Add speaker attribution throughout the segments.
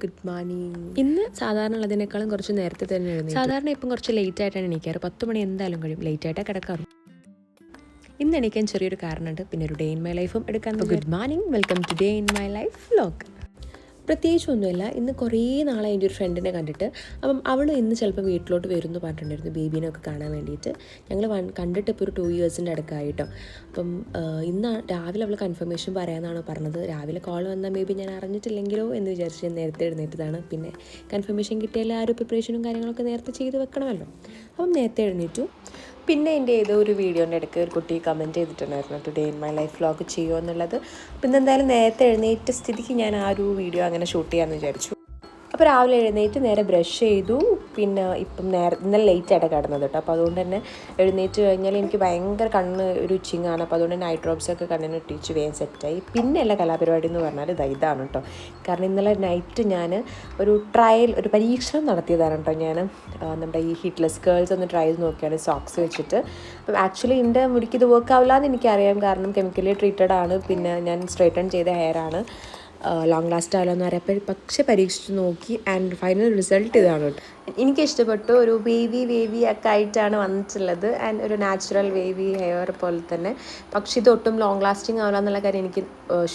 Speaker 1: Good morning. ഇന്ന് സാധാരണ ഉള്ളതിനേക്കാളും കുറച്ച് നേരത്തെ തന്നെ എഴുന്നേറ്റു. സാധാരണ ഇപ്പം കുറച്ച് ലേറ്റ് ആയിട്ടാണ് എണീക്കാറ്. 10 മണി എന്തായാലും കഴിയും. ലേറ്റ് ആയിട്ടാണ് കിടക്കാറ്. ഇന്ന് എണീക്കാൻ ചെറിയൊരു കാരണമുണ്ട്. പിന്നെ ഒരു ഡേ ഇൻ മൈ ലൈഫും എടുക്കാൻ. Good morning, welcome to day in my life vlog. പ്രത്യേകിച്ചൊന്നുമില്ല. ഇന്ന് കുറേ നാളെ എൻ്റെ ഒരു ഫ്രണ്ടിനെ കണ്ടിട്ട്. അപ്പം അവൾ ഇന്ന് ചിലപ്പോൾ വീട്ടിലോട്ട് വരുമെന്ന് പറഞ്ഞിട്ടുണ്ടായിരുന്നു, ബേബീനെയൊക്കെ കാണാൻ വേണ്ടിയിട്ട്. ഞങ്ങൾ കണ്ടിട്ട് ഇപ്പോൾ ഒരു 2 ഇയേഴ്സിൻ്റെ അടുക്കായിട്ടോ. അപ്പം ഇന്ന് രാവിലെ അവൾ കൺഫർമേഷൻ പറയാമെന്നാണ് പറഞ്ഞത്. രാവിലെ കോൾ വന്നാൽ മേ ബി ഞാൻ അറിഞ്ഞിട്ടില്ലെങ്കിലോ എന്ന് വിചാരിച്ച് ഞാൻ നേരത്തെ എഴുന്നേറ്റതാണ്. പിന്നെ കൺഫർമേഷൻ കിട്ടിയാൽ ആ ഒരു പ്രിപ്പറേഷനും കാര്യങ്ങളൊക്കെ നേരത്തെ ചെയ്ത് വെക്കണമല്ലോ. അപ്പം നേരത്തെ എഴുന്നേറ്റു. പിന്നെ എൻ്റെ ഏതോ ഒരു വീഡിയോൻ്റെ ഇടയ്ക്ക് ഒരു കുട്ടി കമൻറ്റ് ചെയ്തിട്ടുണ്ടായിരുന്നു today in my life vlog ചെയ്യുമോ എന്നുള്ളത്. അപ്പം ഇന്നെന്തായാലും നേരത്തെ എഴുന്നേറ്റ സ്ഥിതിക്ക് ഞാൻ ആ ഒരു വീഡിയോ അങ്ങനെ ഷൂട്ട് ചെയ്യാമെന്ന് വിചാരിച്ചു. അപ്പോൾ രാവിലെ എഴുന്നേറ്റ് നേരെ ബ്രഷ് ചെയ്തു. പിന്നെ ഇപ്പം ഇന്നലെ ലേറ്റ് ആയിട്ട് കിടന്നത് കേട്ടോ. അപ്പോൾ അതുകൊണ്ട് തന്നെ എഴുന്നേറ്റ് കഴിഞ്ഞാൽ എനിക്ക് ഭയങ്കര കണ്ണ് ഒരു ഇച്ചിങ്ങാണ്. അപ്പോൾ അതുകൊണ്ട് തന്നെ ഐ ഡ്രോപ്സൊക്കെ കണ്ണിന് ഇട്ടിച്ച് വേഗം സെറ്റായി. പിന്നെ എല്ലാ കലാപരിപാടി എന്ന് പറഞ്ഞാൽ ഇതാണ് കേട്ടോ. കാരണം ഇന്നലെ നൈറ്റ് ഞാൻ ഒരു പരീക്ഷണം നടത്തിയതാണ് കേട്ടോ. ഞാൻ നമ്മുടെ ഈ ഹീറ്റ്ലെസ് കേൾസ് ഒന്ന് ട്രൈ ചെയ്ത് നോക്കിയാണ് സോക്സ് വെച്ചിട്ട്. അപ്പം ആക്ച്വലി എൻ്റെ മുടിക്ക് ഇത് വർക്ക് ആവില്ല എന്ന് എനിക്കറിയാം. കാരണം കെമിക്കലി ട്രീറ്റഡ് ആണ്. പിന്നെ ഞാൻ സ്ട്രൈറ്റൺ ചെയ്ത ഹെയർ ആണ്. ലോങ് ലാസ്റ്റ് ആയാലോ എന്ന് അറിയാം. പക്ഷെ പരീക്ഷിച്ച് നോക്കി ആൻഡ് ഫൈനൽ റിസൾട്ട് ഇതാണ് കേട്ടോ. എനിക്കിഷ്ടപ്പെട്ടു. ഒരു വേവി ഒക്കെ ആയിട്ടാണ് വന്നിട്ടുള്ളത്. ആൻഡ് ഒരു നാച്ചുറൽ വേവി ഹെയർ പോലെ തന്നെ. പക്ഷെ ഇതൊട്ടും ലോങ് ലാസ്റ്റിംഗ് ആവില്ല എന്നുള്ള കാര്യം എനിക്ക്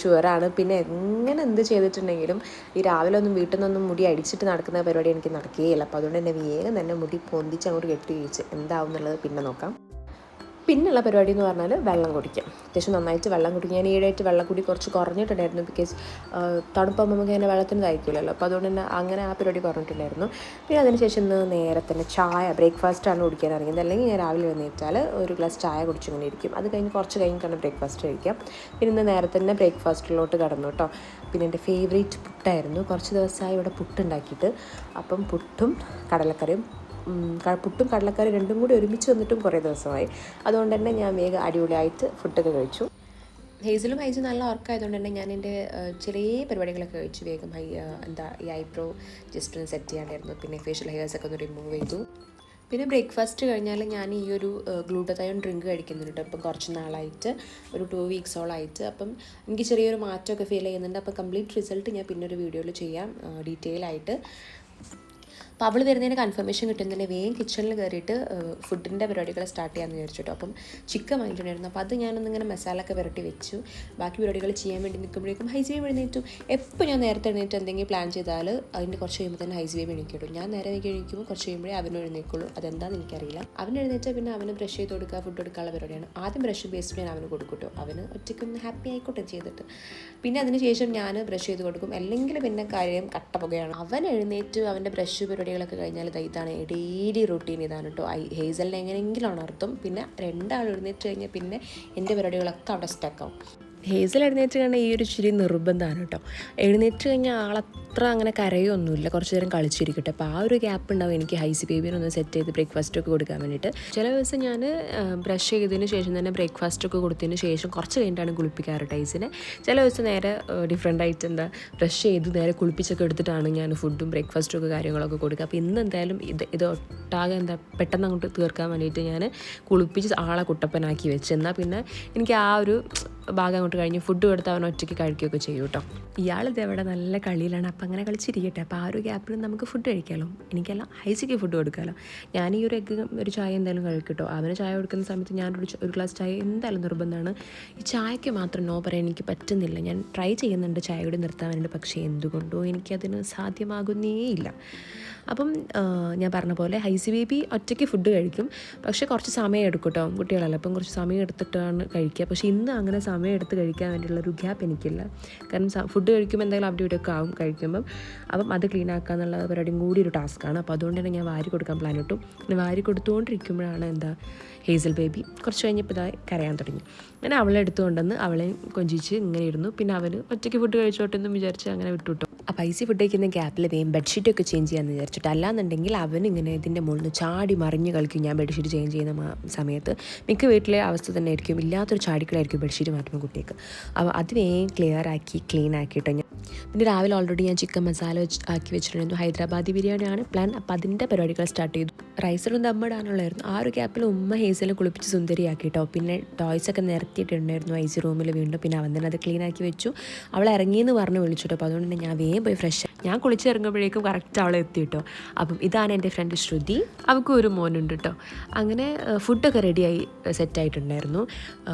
Speaker 1: ഷുവറാണ്. പിന്നെ എങ്ങനെ എന്ത് ചെയ്തിട്ടുണ്ടെങ്കിലും ഈ രാവിലെ ഒന്നും വീട്ടിൽ നിന്നൊന്നും മുടി അടിച്ചിട്ട് നടക്കുന്ന പരിപാടി എനിക്ക് നടക്കുകയില്ല. അപ്പോൾ അതുകൊണ്ട് തന്നെ വേഗം തന്നെ മുടി പൊന്തിച്ച് അങ്ങോട്ട് കെട്ടി വീഴ്ച എന്താവും എന്നുള്ളത് പിന്നെ നോക്കാം. പിന്നുള്ള പരിപാടി എന്ന് പറഞ്ഞാൽ വെള്ളം കുടിക്കാം. അത്യാവശ്യം നന്നായിട്ട് വെള്ളം കുടിക്കും. ഞാൻ ഈയിടെയായിട്ട് വെള്ളം കൂടി കുറച്ച് കുറഞ്ഞിട്ടുണ്ടായിരുന്നു. ബിക്കോസ് തണുപ്പാകുമ്പോൾ നമുക്ക് അങ്ങനെ വെള്ളത്തിന് തയ്ക്കില്ലല്ലോ. അപ്പോൾ അതുകൊണ്ട് തന്നെ അങ്ങനെ ആ പരിപാടി കുറഞ്ഞിട്ടുണ്ടായിരുന്നു. പിന്നെ അതിനുശേഷം നേരെ തന്നെ ചായ ബ്രേക്ക്ഫാസ്റ്റാണ് കുടിക്കാൻ ഇറങ്ങിയത്. അല്ലെങ്കിൽ ഞാൻ രാവിലെ എഴുന്നേറ്റാൽ ഒരു ഗ്ലാസ് ചായ കുടിച്ചിങ്ങനെ ഇരിക്കും. അത് കഴിഞ്ഞ് കുറച്ച് കഴിഞ്ഞിട്ടാണ് ബ്രേക്ക്ഫാസ്റ്റ് കഴിക്കാം. പിന്നെ ഇന്ന് നേരെ തന്നെ ബ്രേക്ക്ഫാസ്റ്റിലോട്ട് കടന്നു കേട്ടോ. പിന്നെ എൻ്റെ ഫേവറേറ്റ് പുട്ടായിരുന്നു. കുറച്ച് ദിവസമായി ഇവിടെ പുട്ടുണ്ടാക്കിയിട്ട്. അപ്പം പുട്ടും കടലക്കറി രണ്ടും കൂടി ഒരുമിച്ച് വന്നിട്ടും കുറേ ദിവസമായി. അതുകൊണ്ട് തന്നെ ഞാൻ വേഗം അടിപൊളിയായിട്ട് ഫുഡൊക്കെ കഴിച്ചു. ഹേസലും ഹൈസും നല്ല ഉറക്കമായതുകൊണ്ട് തന്നെ ഞാൻ എൻ്റെ ചെറിയ പരിപാടികളൊക്കെ കഴിച്ചു. വേഗം ഈ ഐബ്രോ ജസ്റ്റ് ഒന്ന് സെറ്റ് ചെയ്യാണ്ടായിരുന്നു. പിന്നെ ഫേഷ്യൽ ഹെയർസൊക്കെ ഒന്ന് റിമൂവ് ചെയ്തു. പിന്നെ ബ്രേക്ക്ഫാസ്റ്റ് കഴിഞ്ഞാൽ ഞാൻ ഈ ഒരു ഗ്ലൂട്ടതയോൺ ഡ്രിങ്ക് കഴിക്കുന്നുണ്ട്. അപ്പം കുറച്ച് നാളായിട്ട് ഒരു 2 വീക്സോളായിട്ട്. അപ്പം എനിക്ക് ചെറിയൊരു മാറ്റമൊക്കെ ഫീൽ ചെയ്യുന്നുണ്ട്. അപ്പോൾ കംപ്ലീറ്റ് റിസൾട്ട് ഞാൻ പിന്നെ ഒരു വീഡിയോയിൽ ചെയ്യാം ഡീറ്റെയിൽ ആയിട്ട്. അപ്പോൾ അവൾ വരുന്നതിന് കൺഫർമേഷൻ കിട്ടുന്നതിന് വേഗം കിച്ചണിൽ കയറിയിട്ട് ഫുഡിൻ്റെ പരിപാടികൾ സ്റ്റാർട്ട് ചെയ്യാമെന്ന് വിചാരിച്ചിട്ടോ. അപ്പം ചിക്കൻ വാങ്ങിയിട്ടുണ്ടായിരുന്നു. അപ്പോൾ അത് ഞാനൊന്നിങ്ങനെ മസാലയൊക്കെ പുരട്ടി വെച്ചു. ബാക്കി പരിപാടികൾ ചെയ്യാൻ വേണ്ടി നിൽക്കുമ്പോഴേക്കും ഹൈസ്വേബ് എഴുന്നേറ്റു. എപ്പോൾ ഞാൻ നേരത്തെ എഴുന്നേറ്റ് എന്തെങ്കിലും പ്ലാൻ ചെയ്താൽ അതിൻ്റെ കുറച്ച് കഴിയുമ്പോൾ തന്നെ ഹൈസ്വേബ് എണീക്കുള്ളൂ. ഞാൻ നേരെ വൈകി എണീക്കുമ്പോൾ കുറച്ച് കഴിയുമ്പോഴേ അവനും എഴുന്നേക്കുള്ളൂ. അതെന്താണെന്ന് എനിക്കറിയില്ല. അവൻ എഴുന്നേറ്റാൽ പിന്നെ അവന് ബ്രഷ് ചെയ്ത് കൊടുക്കുക, ഫുഡ് കൊടുക്കാനുള്ള പരിപാടിയാണ്. ആദ്യം ബ്രഷ് പേസ്റ്റ് ഞാൻ അവന് കൊടുക്കട്ടോ. അവന് ഒറ്റയ്ക്കൊന്ന് ഹാപ്പി ആയിക്കോട്ടെ ചെയ്തിട്ട്. പിന്നെ അതിന് ശേഷം ഞാൻ ബ്രഷ് ചെയ്ത് കൊടുക്കും. അല്ലെങ്കിൽ പിന്നെ കാര്യം കട്ട പുകയാണ്. അവൻ എഴുന്നേറ്റ് അവൻ്റെ ബ്രഷ് പരിപാടികളൊക്കെ കഴിഞ്ഞാൽ ഇതാണ് ഡെയിലി റൂട്ടീൻ. ഇതാണ് കേട്ടോ. ഹേസലിനെ എങ്ങനെയെങ്കിലും ഉണർത്തും. പിന്നെ 2 ആൾ എഴുന്നേറ്റ് കഴിഞ്ഞാൽ പിന്നെ എൻ്റെ പരിപാടികളൊക്കെ അവിടെ സ്റ്റക്കാവും. ഹേസൽ എഴുന്നേറ്റ് കഴിഞ്ഞാൽ ഈ ഒരു ഇച്ചിരി നിർബന്ധമാണ് കേട്ടോ. എഴുന്നേറ്റ് കഴിഞ്ഞാൽ ആളത്ര അങ്ങനെ കരയൊന്നുമില്ല. കുറച്ച് നേരം കളിച്ചിരിക്കട്ടെ. അപ്പോൾ ആ ഒരു ഗ്യാപ്പ് ഉണ്ടാവും എനിക്ക് ഹൈസ് ബേബിനൊന്ന് സെറ്റ് ചെയ്ത് ബ്രേക്ക്ഫാസ്റ്റൊക്കെ കൊടുക്കാൻ വേണ്ടിയിട്ട്. ചില ദിവസം ഞാൻ ബ്രഷ് ചെയ്തതിന് ശേഷം തന്നെ ബ്രേക്ക്ഫാസ്റ്റൊക്കെ കൊടുത്തതിന് ശേഷം കുറച്ച് കഴിഞ്ഞിട്ടാണ് കുളിപ്പിക്കാറ് ഹൈസിനെ. ചില ദിവസം നേരെ ഡിഫറെൻ്റ് ആയിട്ട് ബ്രഷ് ചെയ്ത് നേരെ കുളിപ്പിച്ചൊക്കെ എടുത്തിട്ടാണ് ഞാൻ ഫുഡും ബ്രേക്ക്ഫാസ്റ്റും ഒക്കെ കാര്യങ്ങളൊക്കെ കൊടുക്കുക. അപ്പോൾ ഇന്ന് എന്തായാലും ഇത് ഒട്ടാകെ പെട്ടെന്ന് അങ്ങോട്ട് തീർക്കാൻ വേണ്ടിയിട്ട് ഞാൻ കുളിപ്പിച്ച് ആളെ കുട്ടപ്പനാക്കി വെച്ച്. എന്നാൽ പിന്നെ എനിക്ക് ആ ഒരു ഭാഗം അങ്ങോട്ട് കഴിഞ്ഞ് ഫുഡ് കൊടുത്ത് അവൻ ഒറ്റയ്ക്ക് കഴിക്കുകയൊക്കെ ചെയ്യും കേട്ടോ. ഇയാളിത് എവിടെ നല്ല കളിയിലാണ്. അപ്പം അങ്ങനെ കളിച്ചിരിക്കട്ടെ. അപ്പോൾ ആ ഒരു ഗ്യാപ്പിൽ നമുക്ക് ഫുഡ് കഴിക്കാമല്ലോ. എനിക്കെല്ലാം ഹൈസിക്ക് ഫുഡ് കൊടുക്കാമല്ലോ. ഞാൻ ഈ ഒരു ചായ എന്തായാലും കഴിക്കട്ടോ. അവന് ചായ കൊടുക്കുന്ന സമയത്ത് ഞാനൊരു ഗ്ലാസ് ചായ എന്തായാലും നിർബന്ധമാണ്. ഈ ചായക്ക് മാത്രം നോ പറയാൻ എനിക്ക് പറ്റുന്നില്ല. ഞാൻ ട്രൈ ചെയ്യുന്നുണ്ട് ചായ കൂടി നിർത്താൻ വേണ്ടിയിട്ട്. പക്ഷേ എന്തുകൊണ്ടോ എനിക്കതിന് സാധ്യമാകുന്നേ ഇല്ല. അപ്പം ഞാൻ പറഞ്ഞ പോലെ ഹൈസി ബേബി ഒറ്റയ്ക്ക് ഫുഡ് കഴിക്കും. പക്ഷേ കുറച്ച് സമയം എടുക്കും കേട്ടോ. കുട്ടികളല്ല, അപ്പം കുറച്ച് സമയം എടുത്തിട്ടാണ് കഴിക്കുക. പക്ഷേ ഇന്ന് അങ്ങനെ സമയം എടുത്ത് കഴിക്കാൻ വേണ്ടിയുള്ളൊരു ഗ്യാപ്പ് എനിക്കില്ല. കാരണം ഫുഡ് കഴിക്കുമ്പോൾ എന്തായാലും അവിടെ ഇവിടെയൊക്കെ ആവും കഴിക്കുമ്പം. അപ്പം അത് ക്ലീൻ ആക്കുക എന്നുള്ള പരിപാടിയും കൂടി ഒരു ടാസ്ക്കാണ്. അപ്പോൾ അതുകൊണ്ട് തന്നെ ഞാൻ വാരി കൊടുക്കാൻ പ്ലാൻ ഇട്ടു. പിന്നെ വാരി കൊടുത്തുകൊണ്ടിരിക്കുമ്പോഴാണ് ഹേസൽ ബേബി കുറച്ച് കഴിഞ്ഞപ്പോൾ ഇതായി കരയാൻ തുടങ്ങി. അങ്ങനെ അവളെ എടുത്തുകൊണ്ടെന്ന് അവളെയും കൊഞ്ചിച്ച് ഇങ്ങനെ ഇരുന്നു. പിന്നെ അവന് ഒറ്റയ്ക്ക് ഫുഡ് കഴിച്ചോട്ടെ എന്നും വിചാരിച്ച് അങ്ങനെ വിട്ടുവിട്ടു. അപ്പോൾ ഐസി ഫുഡ് കഴിക്കുന്ന ഗ്യാപ്പിൽ വേഗം ബെഡ്ഷീറ്റൊക്കെ ചേഞ്ച് ചെയ്യാമെന്ന് വിചാരിച്ചിട്ട്. അല്ലാന്നുണ്ടെങ്കിൽ അവനിങ്ങനെ ഇതിൻ്റെ മുകളിൽ നിന്ന് ചാടി മറിഞ്ഞ് കളിക്കും. ഞാൻ ബെഡ്ഷീറ്റ് ചേഞ്ച് ചെയ്യുന്ന സമയത്ത് മിക്ക വീട്ടിലെ അവസ്ഥ തന്നെ ആയിരിക്കും. ഇല്ലാത്തൊരു ചാടിക്കളായിരിക്കും ബെഡ്ഷീറ്റ് മാറ്റുമ്പോൾ കുട്ടിക്ക്. അപ്പോൾ അത് വേഗം ക്ലീൻ ആക്കിയിട്ട് പിന്നെ രാവിലെ ഓൾറെഡി ഞാൻ ചിക്കൻ മസാല ആക്കി വെച്ചിട്ടുണ്ടായിരുന്നു. ഹൈദരാബാദി ബിരിയാണിയാണ് പ്ലാൻ. അപ്പോൾ അതിൻ്റെ പരിപാടികൾ സ്റ്റാർട്ട് ചെയ്തു. റൈസറും ദമ്മിടാനുള്ളായിരുന്നു. ആ ഒരു ഗ്യാപ്പിൽ ഉമ്മ ഹേസലിനെ കുളിപ്പിച്ച് സുന്ദരിയാക്കിട്ടോ. പിന്നെ ടോയ്സൊക്കെ നിരത്തിയിട്ടുണ്ടായിരുന്നു ഐസി റൂമിൽ വീണ്ടും. പിന്നെ അവൻ തന്നെ അത് ക്ലീൻ ആക്കി വെച്ചു. അവൾ ഇറങ്ങിയെന്ന് പറഞ്ഞ് വിളിച്ചിട്ടോ. അപ്പോൾ അതുകൊണ്ട് തന്നെ ഞാൻ വേഗം പോയി ഫ്രഷ്. ഞാൻ കുളിച്ചിറങ്ങുമ്പോഴേക്കും കറക്റ്റ് അവളെ എത്തി കേട്ടോ. അപ്പം ഇതാണ് എൻ്റെ ഫ്രണ്ട് ശ്രുതി, അവൾക്കും ഒരു മോനുണ്ട് കേട്ടോ. അങ്ങനെ ഫുഡൊക്കെ റെഡിയായി സെറ്റായിട്ടുണ്ടായിരുന്നു.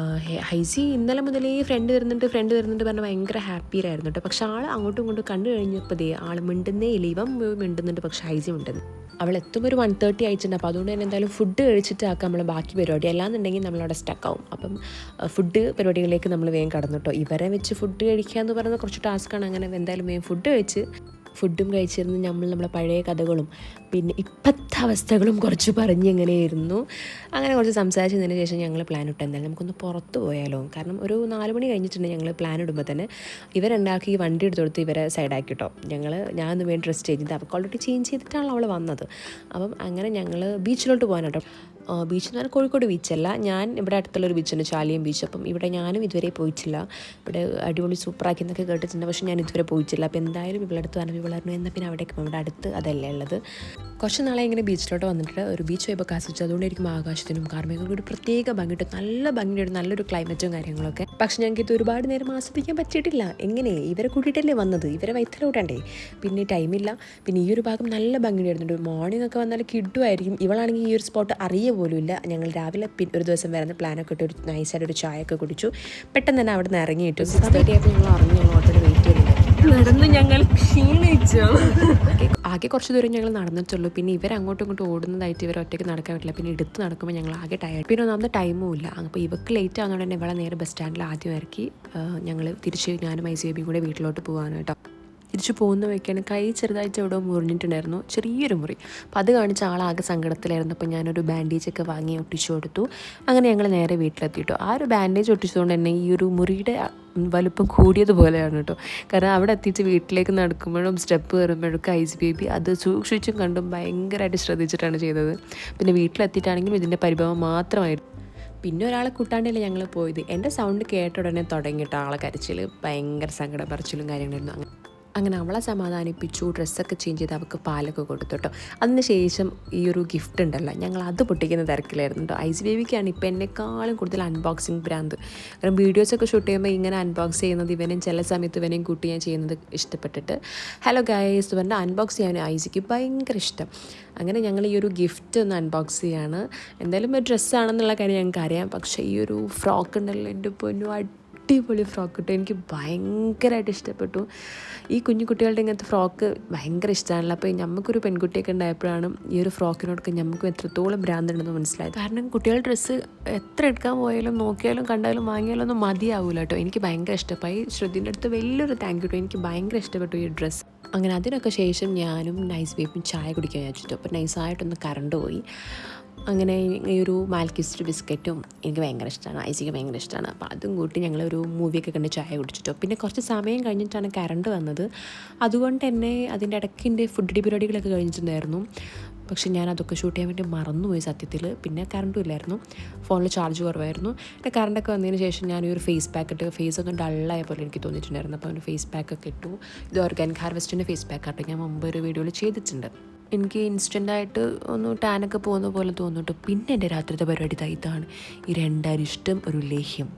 Speaker 1: ഹൈസി ഇന്നലെ മുതലേ ഫ്രണ്ട് വരുന്നുണ്ട് പറഞ്ഞാൽ ഭയങ്കര ഹാപ്പിയിലായിരുന്നു കേട്ടോ. പക്ഷെ ആൾ അങ്ങോട്ടും ഇങ്ങോട്ടും കണ്ടു കഴിഞ്ഞപ്പോൾ ആൾ മിണ്ടുന്നേ ഇല്ല. ഇവൻ മിണ്ടുന്നുണ്ട്, പക്ഷെ ഹൈസി മിണ്ടുന്നു. അവൾ എത്തുമ്പോൾ ഒരു 1:30 ആയിട്ടുണ്ട്. അപ്പോൾ അതുകൊണ്ട് തന്നെ എന്തായാലും ഫുഡ് കഴിച്ചിട്ടാക്കാം നമ്മൾ ബാക്കി പരിപാടി. അല്ലാന്നുണ്ടെങ്കിൽ നമ്മളവിടെ സ്റ്റക്കാവും. അപ്പം ഫുഡ് പരിപാടികളിലേക്ക് നമ്മൾ വേഗം കടന്നു കേട്ടോ. ഇവരെ വെച്ച് ഫുഡ് കഴിക്കുക എന്ന് പറയുന്നത് കുറച്ച് ടാസ്ക്കാണ്. അങ്ങനെ എന്തായാലും വേഗം ഫുഡ് കഴിച്ച് ഫുഡും കഴിച്ചിരുന്ന് നമ്മളെ പഴയ കഥകളും പിന്നെ ഇപ്പോഴത്തെ അവസ്ഥകളും കുറച്ച് പറഞ്ഞ് എങ്ങനെയായിരുന്നു. അങ്ങനെ കുറച്ച് സംസാരിച്ചതിന് ശേഷം ഞങ്ങൾ പ്ലാൻ ഇട്ട് എന്തായാലും നമുക്കൊന്ന് പുറത്ത് പോയാലോ. കാരണം ഒരു 4 മണി കഴിഞ്ഞിട്ടുണ്ട് ഞങ്ങൾ പ്ലാൻ ഇടുമ്പോൾ തന്നെ. ഇവരുണ്ടാക്കി ഈ വണ്ടി എടുത്ത് കൊടുത്ത് ഇവരെ സൈഡാക്കി കേട്ടോ. ഞാനൊന്ന് വേണ്ടി ഡ്രസ് ചേഞ്ച് ചെയ്ത് അവൾക്ക് ഓൾറെഡി ചേഞ്ച് ചെയ്തിട്ടാണ് അവൾ വന്നത്. അപ്പം അങ്ങനെ ഞങ്ങൾ ബീച്ചിലോട്ട് പോകാനാട്ടോ. ബീച്ച് എന്ന് പറഞ്ഞാൽ കോഴിക്കോട് ബീച്ചല്ല, ഞാൻ ഇവിടെ അടുത്തുള്ളൊരു ബീച്ചുണ്ട്, ചാലിയം ബീച്ച്. അപ്പം ഇവിടെ ഞാനും ഇതുവരെ പോയിട്ടില്ല. ഇവിടെ അടിപൊളി സൂപ്പറാക്കി എന്നൊക്കെ കേട്ടിട്ടുണ്ട്, പക്ഷേ ഞാൻ ഇതുവരെ പോയിട്ടില്ല. അപ്പോൾ എന്തായാലും ഇവിടെ അടുത്ത് പറഞ്ഞു വിളർന്നു എന്നാൽ പിന്നെ അവിടേക്ക് ഇവിടെ അടുത്ത് അതല്ലേ ഉള്ളത്. കുറച്ച് നാളെ ഇങ്ങനെ ബീച്ചിലോട്ട് വന്നിട്ട് ഒരു ബീച്ച് വൈബൊക്കെ ആസ്വദിച്ചു. അതുകൊണ്ടായിരിക്കും ആകാശത്തിനും കാർമേഘങ്ങൾക്കും ഒരു പ്രത്യേക ഭംഗിയിട്ട് നല്ല ഭംഗിയുടെ നല്ലൊരു ക്ലൈമറ്റും കാര്യങ്ങളൊക്കെ. പക്ഷെ ഞങ്ങൾക്ക് ഇത് ഒരുപാട് നേരം ആസ്വദിക്കാൻ പറ്റിയിട്ടില്ല. എങ്ങനെ ഇവരെ കൂട്ടിയിട്ടല്ലേ വന്നത്, ഇവരെ വയറ്റിലോട്ടണ്ടേ, പിന്നെ ടൈമില്ല. പിന്നെ ഈ ഒരു ഭാഗം നല്ല ഭംഗിയായിരുന്നുണ്ട്. മോർണിംഗ് ഒക്കെ വന്നാൽ കിട്ടുമായിരിക്കും. ഇവളാണെങ്കിൽ ഈ ഒരു സ്പോട്ട് അറിയ പോലും ഇല്ല. ഞങ്ങൾ രാവിലെ ഒരു ദിവസം വരുന്ന പ്ലാനൊക്കെ ഇട്ട് ഒരു നൈസായിട്ട് ഒരു ചായയൊക്കെ കുടിച്ചു. പെട്ടെന്ന് തന്നെ അവിടെ നിന്ന് ഇറങ്ങിയിട്ടു. 6:30 ആയപ്പോൾ ഞങ്ങൾ ഇറങ്ങി. ഞങ്ങൾ ഓട്ടോയിൽ വെയിറ്റ് ചെയ്തില്ല, നടന്ന് ഞങ്ങൾ ക്ഷീണിച്ചു. ആകെ കുറച്ച് ദൂരം ഞങ്ങൾ നടന്നിട്ടുള്ളൂ. പിന്നെ ഇവർ അങ്ങോട്ടും ഇങ്ങോട്ടും ഓടുന്നതായിട്ട് ഇവർ ഒറ്റയ്ക്ക് നടക്കാൻ പറ്റില്ല. പിന്നെ എടുത്ത് നടക്കുമ്പോൾ ഞങ്ങൾ ആകെ ടയർഡ്. പിന്നെ ഒന്നാമത്തെ ടൈമും ഇല്ല. അപ്പോൾ ഇവർക്ക് ലേറ്റ് ആവുന്നതുകൊണ്ട് തന്നെ ഇവളെ നേരെ ബസ് സ്റ്റാൻഡിൽ ആദ്യം ഇറക്കി ഞങ്ങൾ തിരിച്ച് ഞാനും ഐസി ബേബിയും കൂടെ വീട്ടിലോട്ട് പോകാൻ കേട്ടോ. തിരിച്ച് പോകുന്ന വയ്ക്കാണ് കൈ ചെറുതായിട്ട് എവിടെ മുറിഞ്ഞിട്ടുണ്ടായിരുന്നു, ചെറിയൊരു മുറി. അപ്പോൾ അത് കാണിച്ച ആളാകെ സങ്കടത്തിലായിരുന്നു. അപ്പോൾ ഞാനൊരു ബാൻഡേജൊക്കെ വാങ്ങി ഒട്ടിച്ചു കൊടുത്തു. അങ്ങനെ ഞങ്ങൾ നേരെ വീട്ടിലെത്തിയിട്ടു. ആ ഒരു ബാൻഡേജ് ഒട്ടിച്ചതുകൊണ്ട് തന്നെ ഈ ഒരു മുറിയുടെ വലുപ്പം കൂടിയതുപോലെയാണ് കേട്ടോ. കാരണം അവിടെ എത്തിച്ച് വീട്ടിലേക്ക് നടക്കുമ്പോഴും സ്റ്റെപ്പ് കയറുമ്പോഴൊക്കെ ഐസ് ബേബി അത് സൂക്ഷിച്ചും കണ്ടും ഭയങ്കരമായിട്ട് ശ്രദ്ധിച്ചിട്ടാണ് ചെയ്തത്. പിന്നെ വീട്ടിലെത്തിയിട്ടാണെങ്കിലും ഇതിൻ്റെ പരിഭവം മാത്രമായിരുന്നു. പിന്നെ ഒരാളെ കൂട്ടാണ്ടല്ലേ ഞങ്ങൾ പോയത്. എൻ്റെ സൗണ്ട് കേട്ട ഉടനെ തുടങ്ങിയിട്ട് ആളെ കരച്ചിൽ, ഭയങ്കര സങ്കടം പറച്ചിലും കാര്യങ്ങളായിരുന്നു. അങ്ങനെ അവളെ സമാധാനിപ്പിച്ചു, ഡ്രസ്സൊക്കെ ചേഞ്ച് ചെയ്ത് അവൾക്ക് പാലൊക്കെ കൊടുത്തു കേട്ടോ. അതിന് ശേഷം ഈ ഒരു ഗിഫ്റ്റ് ഉണ്ടല്ലോ, ഞങ്ങൾ അത് പൊട്ടിക്കുന്ന തിരക്കിലായിരുന്നു കേട്ടോ. ഐസ് ബേബിക്കാണ് ഇപ്പോൾ എന്നെക്കാളും കൂടുതൽ അൺബോക്സിങ് ഭ്രാന്ത്. കാരണം വീഡിയോസൊക്കെ ഷൂട്ട് ചെയ്യുമ്പോൾ ഇങ്ങനെ അൺബോക്സ് ചെയ്യുന്നത് ഇവനും ചില സമയത്ത് ഇവനെയും കൂട്ടി ഞാൻ ചെയ്യുന്നത് ഇഷ്ടപ്പെട്ടിട്ട് ഹലോ ഗൈസ് പറഞ്ഞാൽ അൺബോക്സ് ചെയ്യാൻ ഐസിക്ക് ഭയങ്കര ഇഷ്ടം. അങ്ങനെ ഞങ്ങൾ ഈ ഒരു ഗിഫ്റ്റ് ഒന്ന് അൺബോക്സ് ചെയ്യാണ്. എന്തായാലും ഒരു ഡ്രസ്സാണെന്നുള്ള കാര്യം ഞങ്ങൾക്ക് അറിയാം. പക്ഷേ ഈ ഒരു ഫ്രോക്ക് ഉണ്ടല്ലോ, എൻ്റെ പൊന്നു അടിപൊളി ഫ്രോക്ക് കിട്ടും. എനിക്ക് ഭയങ്കരമായിട്ട് ഇഷ്ടപ്പെട്ടു. ഈ കുഞ്ഞു കുട്ടികളുടെ ഇങ്ങനത്തെ ഫ്രോക്ക് ഭയങ്കര ഇഷ്ടമാണല്ലോ. അപ്പോൾ നമുക്കൊരു പെൺകുട്ടിയൊക്കെ ഉണ്ടായപ്പോഴാണ് ഈ ഒരു ഫ്രോക്കിനോടൊക്കെ നമുക്കും എത്രത്തോളം ഭ്രാന്തുണ്ടെന്ന് മനസ്സിലായത്. കാരണം കുട്ടികളുടെ ഡ്രസ്സ് എത്ര എടുക്കാൻ പോയാലും നോക്കിയാലും കണ്ടാലും വാങ്ങിയാലും ഒന്നും മതിയാവില്ല കേട്ടോ. എനിക്ക് ഭയങ്കര ഇഷ്ടമായി. ശ്രുതിൻ്റെ അടുത്ത് വലിയൊരു താങ്ക് യു കേട്ടോ. എനിക്ക് ഭയങ്കര ഇഷ്ടപ്പെട്ടു ഈ ഡ്രസ്സ്. അങ്ങനെ അതിനൊക്കെ ശേഷം ഞാനും നൈസ് ബേബിയും ചായ കുടിക്കാൻ വെച്ചിട്ടു. അപ്പോൾ നൈസായിട്ടൊന്ന് കറണ്ട് പോയി. അങ്ങനെ ഈ ഒരു മാൽക്കിസ്റ്റ് ബിസ്ക്കറ്റും എനിക്ക് ഭയങ്കര ഇഷ്ടമാണ്, ഐസിക്ക് ഭയങ്കര ഇഷ്ടമാണ്. അപ്പോൾ അതും കൂട്ടി ഞങ്ങളൊരു മൂവിയൊക്കെ കണ്ട് ചായ കുടിച്ചിട്ടോ. പിന്നെ കുറച്ച് സമയം കഴിഞ്ഞിട്ടാണ് കറണ്ട് വന്നത്. അതുകൊണ്ട് തന്നെ അതിൻ്റെ ഇടയ്ക്കിൻ്റെ ഫുഡ് പരിപാടികളൊക്കെ കഴിഞ്ഞിട്ടുണ്ടായിരുന്നു. പക്ഷെ ഞാൻ അതൊക്കെ ഷൂട്ട് ചെയ്യാൻ വേണ്ടി മറന്നുപോയി സത്യത്തിൽ. പിന്നെ കറണ്ടും ഇല്ലായിരുന്നു, ഫോണിൽ ചാർജ് കുറവായിരുന്നു. പിന്നെ കറണ്ടൊക്കെ വന്നതിന് ശേഷം ഞാൻ ഈ ഒരു ഫേസ് പാക്ക് ഇട്ട് ഫേസ് ഒന്ന് ഡള്ളായ പോലെ എനിക്ക് തോന്നിയിട്ടുണ്ടായിരുന്നു. അപ്പോൾ ഒരു ഫേസ് പാക്കൊക്കെ ഇട്ടു. ഇത് ഓർഗാനിക് ഹാർവെസ്റ്റിൻ്റെ ഫേസ് പാക്കാട്ടോ. ഞാൻ മുമ്പ് ഒരു വീഡിയോയിൽ ചെയ്തിട്ടുണ്ട്. എനിക്ക് ഇൻസ്റ്റൻ്റായിട്ട് ഒന്ന് ടാനൊക്കെ പോകുന്ന പോലെ തോന്നിട്ടു. പിന്നെ എൻ്റെ രാത്രിത്തെ പരിപാടി ഇതാണ്. ഈ 2 അരിഷ്ടം ഒരു ലേഹ്യം.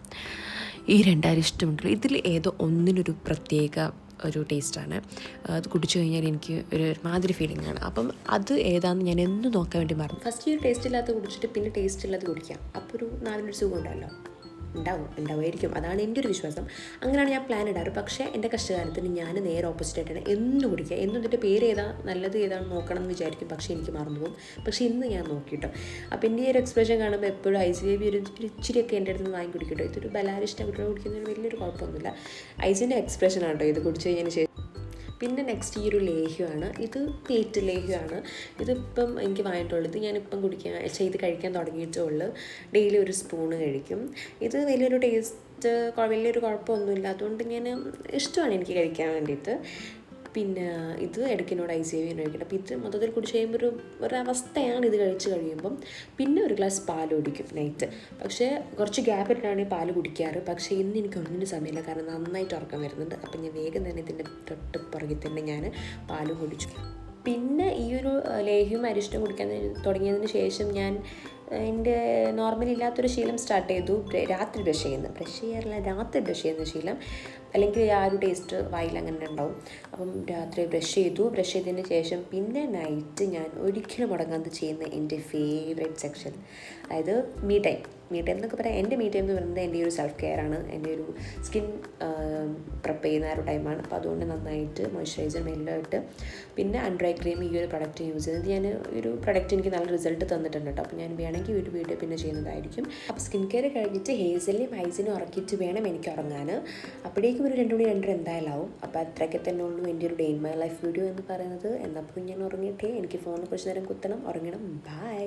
Speaker 1: ഈ 2 അരിഷ്ടമുണ്ടല്ലോ, ഇതിൽ ഏതോ ഒന്നിനൊരു പ്രത്യേക ഒരു ടേസ്റ്റാണ്. അത് കുടിച്ചു കഴിഞ്ഞാൽ എനിക്ക് ഒരു മാതിരി ഫീലിംഗ് ആണ്. അപ്പം അത് ഏതാണെന്ന് ഞാൻ എന്നും നോക്കാൻ വേണ്ടി മറന്നു. ഫസ്റ്റ് ഈ ഒരു ടേസ്റ്റ് ഇല്ലാത്ത കുടിച്ചിട്ട് പിന്നെ ടേസ്റ്റ് ഇല്ലാത്ത കുടിക്കാം. അപ്പോൾ ഒരു നാലിനൊരു സുഖം ഉണ്ടല്ലോ, ഉണ്ടാവുമായിരിക്കും. അതാണ് എൻ്റെ ഒരു വിശ്വാസം. അങ്ങനെയാണ് ഞാൻ പ്ലാൻ ഇടാറ്. പക്ഷേ എൻ്റെ കഷ്ടകാലത്തിന് ഞാൻ നേരെ ഓപ്പോസിറ്റായിട്ടാണ് എന്നും കുടിക്കുക. എന്നും ഇതിൻ്റെ പേര് ഏതാ നല്ലത് ഏതാണെന്ന് നോക്കണം എന്ന് വിചാരിക്കും. പക്ഷേ എനിക്ക് മറന്നുപോകും. പക്ഷേ ഇന്ന് ഞാൻ നോക്കിയിട്ടോ. അപ്പോൾ എൻ്റെ ഈ ഒരു എക്സ്പ്രഷൻ കാണുമ്പോൾ എപ്പോഴും ഐസ് ബേബി ഒരു ഇച്ചിരിയൊക്കെ എൻ്റെ അടുത്ത് നിന്ന് വാങ്ങി കുടിക്കട്ടോ. ഇതൊരു ബലാരിഷ്ടം കുട്ടികൾ കുടിക്കുന്നതിന് വലിയൊരു കുഴപ്പമൊന്നുമില്ല. ഐസിൻ്റെ എക്സ്പ്രഷൻ ആട്ടോ ഇത് കുടിച്ചു കഴിഞ്ഞതിന് ശേഷം. പിന്നെ നെക്സ്റ്റ് ഈ ഒരു ലേഹ്യമാണ്. ഇത് പേറ്റ് ലേഹ്യമാണ്. ഇതിപ്പം എനിക്ക് വാങ്ങിയിട്ടുള്ളത് ഞാനിപ്പം ചെയ്ത് കഴിക്കാൻ തുടങ്ങിയിട്ടേ ഉള്ളൂ. ഡെയിലി ഒരു സ്പൂണ് കഴിക്കും. ഇത് വലിയൊരു ടേസ്റ്റ് വലിയൊരു കുഴപ്പമൊന്നുമില്ല. അതുകൊണ്ട് ഇഷ്ടമാണ് എനിക്ക് കഴിക്കാൻ വേണ്ടിയിട്ട്. പിന്നെ ഇത് ഇടയ്ക്കിനോട് ഐസ് ബേബി കഴിക്കണം. അപ്പോൾ ഇത് മൊത്തത്തിൽ കുടിച്ച് കഴിയുമ്പോൾ ഒരു അവസ്ഥയാണ് ഇത് കഴിച്ച് കഴിയുമ്പം. പിന്നെ ഒരു ഗ്ലാസ് പാൽ കുടിക്കും നൈറ്റ്. പക്ഷേ കുറച്ച് ഗ്യാപ്പ് ഇട്ടാണ് ഈ പാൽ കുടിക്കാറ്. പക്ഷേ ഇന്ന് എനിക്ക് ഒന്നിനും സമയമില്ല, കാരണം നന്നായിട്ട് ഉറക്കം വരുന്നുണ്ട്. അപ്പം ഞാൻ വേഗം തന്നെ ഇതിൻ്റെ തൊട്ട് പുറകിൽ തന്നെ ഞാൻ പാൽ കുടിച്ചു. പിന്നെ ഈ ഒരു ലേഹ്യവും അരിഷ്ടം കുടിക്കാൻ തുടങ്ങിയതിന് ശേഷം ഞാൻ എൻ്റെ നോർമലി ഇല്ലാത്തൊരു ശീലം സ്റ്റാർട്ട് ചെയ്തു. രാത്രി ബ്രഷ് ചെയ്യാറില്ല, രാത്രി ബ്രഷ് ചെയ്യുന്ന ശീലം. അല്ലെങ്കിൽ ആ ഒരു ടേസ്റ്റ് വായിൽ അങ്ങനെ ഉണ്ടാവും. അപ്പം രാത്രി ബ്രഷ് ചെയ്തതിന് ശേഷം പിന്നെ നൈറ്റ് ഞാൻ ഒരിക്കലും മുടങ്ങാതെ ചെയ്യുന്ന എൻ്റെ ഫേവറേറ്റ് സെക്ഷൻ, അതായത് മീ ടൈം എന്നൊക്കെ പറയാം. എൻ്റെ മീ ടൈം എന്ന് പറയുന്നത് എൻ്റെ ഒരു സെൽഫ് കെയർ ആണ്, എൻ്റെ ഒരു സ്കിൻ പ്രെപ്പ് ചെയ്യുന്ന ആ ഒരു ടൈമാണ്. അപ്പോൾ അതുകൊണ്ട് നന്നായിട്ട് മോയ്സ്ചറൈസർ എല്ലാം ഇട്ട് പിന്നെ അണ്ടർ ഐ ക്രീം ഈ ഒരു പ്രൊഡക്റ്റ് യൂസ് ചെയ്തത്. ഞാൻ ഒരു പ്രൊഡക്റ്റ് എനിക്ക് നല്ല റിസൾട്ട് തന്നിട്ടുണ്ട് കേട്ടോ. അപ്പോൾ ഞാൻ വേണമെങ്കിൽ ഒരു വീഡിയോ പിന്നെ ചെയ്യുന്നതായിരിക്കും. അപ്പോൾ സ്കിൻ കെയർ കഴിഞ്ഞിട്ട് ഹേസലിനെയും ഹൈസിനെയും ഉറക്കിയിട്ട് വേണം എനിക്ക് ഉറങ്ങാൻ. അപ്പോഴേക്കും ഒരു 2 മണി 2:30 എന്തായാലും ആവും. അപ്പോൾ അത്രയ്ക്ക് തന്നെ ഉള്ളൂ എൻ്റെ ഒരു day in my life video എന്ന് പറയുന്നത്. എന്നപ്പോൾ ഞാൻ ഉറങ്ങിയിട്ടേ, എനിക്ക് ഫോണിൽ കുറച്ച് നേരം കുത്തണം, ഉറങ്ങണം. ബൈ.